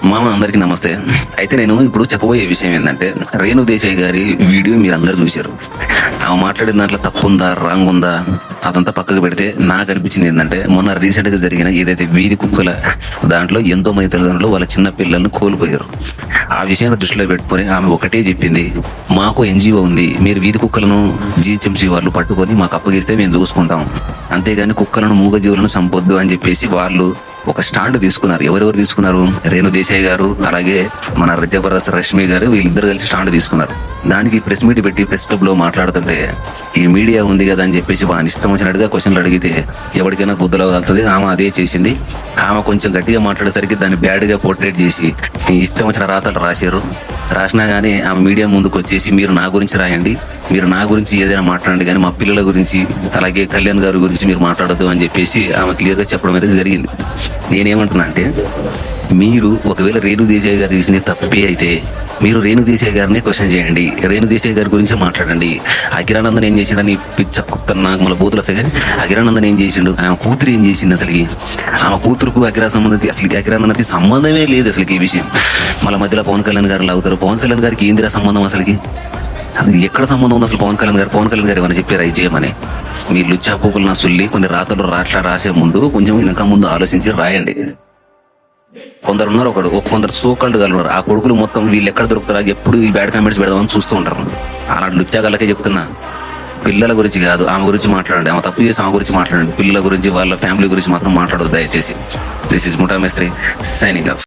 మామ అందరికీ నమస్తే. అయితే నేను ఇప్పుడు చెప్పబోయే విషయం ఏంటంటే, రేణు దేశాయ్ గారి వీడియో మీరు అందరు చూశారు. ఆమె మాట్లాడిన దాంట్లో తప్పుందా రాంగ్ ఉందా అదంతా పక్కకు పెడితే నాకు అనిపించింది ఏంటంటే, మొన్న రీసెంట్ గా జరిగిన ఏదైతే వీధి కుక్కల దాంట్లో ఎంతో మంది తల్లిదండ్రులు వాళ్ళ చిన్న పిల్లల్ని కోల్పోయారు. ఆ విషయాన్ని దృష్టిలో పెట్టుకొని ఆమె ఒకటే చెప్పింది, మాకు ఎన్జిఓ ఉంది, మీరు వీధి కుక్కలను జీహెచ్ఎంసీ వాళ్ళు పట్టుకొని మాకు అప్పగిస్తే మేము చూసుకుంటాం, అంతేగాని కుక్కలను మూగజీవులను చంపొద్దు అని చెప్పేసి వాళ్ళు ఒక స్టాండ్ తీసుకున్నారు. ఎవరెవరు తీసుకున్నారు? రేణు దేశాయ్ గారు, అలాగే మన జబర్దస్త్ రష్మి గారు, వీళ్ళిద్దరు కలిసి స్టాండ్ తీసుకున్నారు. దానికి ప్రెస్ మీట్ పెట్టి ప్రెస్ క్లబ్ లో మాట్లాడుతుంటే, ఈ మీడియా ఉంది కదా అని చెప్పేసి వాని ఇష్టం వచ్చినట్టుగా క్వశ్చన్లు అడిగితే ఎవరికైనా గుద్దలో కలుతుంది. ఆమె అదే చేసింది. ఆమె కొంచెం గట్టిగా మాట్లాడేసరికి దాన్ని బ్యాడ్ గా పోర్ట్రేట్ చేసి ఈ ఇష్టం వచ్చిన రాతలు రాశారు. రాసినా గానీ ఆమె మీడియా ముందుకు వచ్చేసి, మీరు నా గురించి రాయండి, మీరు నా గురించి ఏదైనా మాట్లాడండి, కానీ మా పిల్లల గురించి అలాగే కళ్యాణ్ గారి గురించి మీరు మాట్లాడద్దు అని చెప్పేసి ఆమె క్లియర్ గా చెప్పడం అయితే జరిగింది. నేనేమంటున్నా అంటే, మీరు ఒకవేళ రేణు దేశాయ్ గారు చేసింది తప్పే అయితే మీరు రేణు దేశాయ్ గారిని క్వశ్చన్ చేయండి, రేణు దేశాయ్ గారి గురించి మాట్లాడండి. అఖిరానందన్ ఏం చేసిండని పిచ్చ కొత్త నాకు మళ్ళీ బూతులు వస్తాయి. కానీ అఖిరానందన్ ఏం చేసిండు, ఆమె కూతురు ఏం చేసింది, అసలుకి ఆమె కూతురుకు అఖిరానందన్కి సంబంధమే లేదు అసలుకి ఈ విషయం. మళ్ళీ మధ్యలో పవన్ కళ్యాణ్ గారు లాగుతారు. పవన్ కళ్యాణ్ గారికి ఏందిరా సంబంధం అసలుకి? అది ఎక్కడ సంబంధం ఉంది అసలు? పవన్ కళ్యాణ్ గారు ఏమైనా చెప్పారు ఇది చేయమని? మీ లుచ్చా పూకులు నా సుల్లి కొన్ని రాతలు రాసే ముందు కొంచెం వెనక ముందు ఆలోచించి రాయండి. కొందరు ఉన్నారు, కొందరు సోకాళ్ళు గారు ఉన్నారు. ఆ కొడుకులు మొత్తం వీళ్ళు ఎక్కడ దొరుకుతారా, ఎప్పుడు ఈ బ్యాడ్ కామెంట్స్ పెడదామని చూస్తూ ఉంటారు. అలాంటి లుచ్చాగాళ్ళకే చెప్తున్నా, పిల్లల గురించి కాదు ఆమె గురించి మాట్లాడండి. ఆమె తప్పు చేసి ఆమె గురించి మాట్లాడండి. పిల్లల గురించి వాళ్ళ ఫ్యామిలీ గురించి మాత్రం మాట్లాడదు దయచేసి. దిస్ ఇస్ ముఠా మేస్త్రి సైనింగ్ ఆఫ్.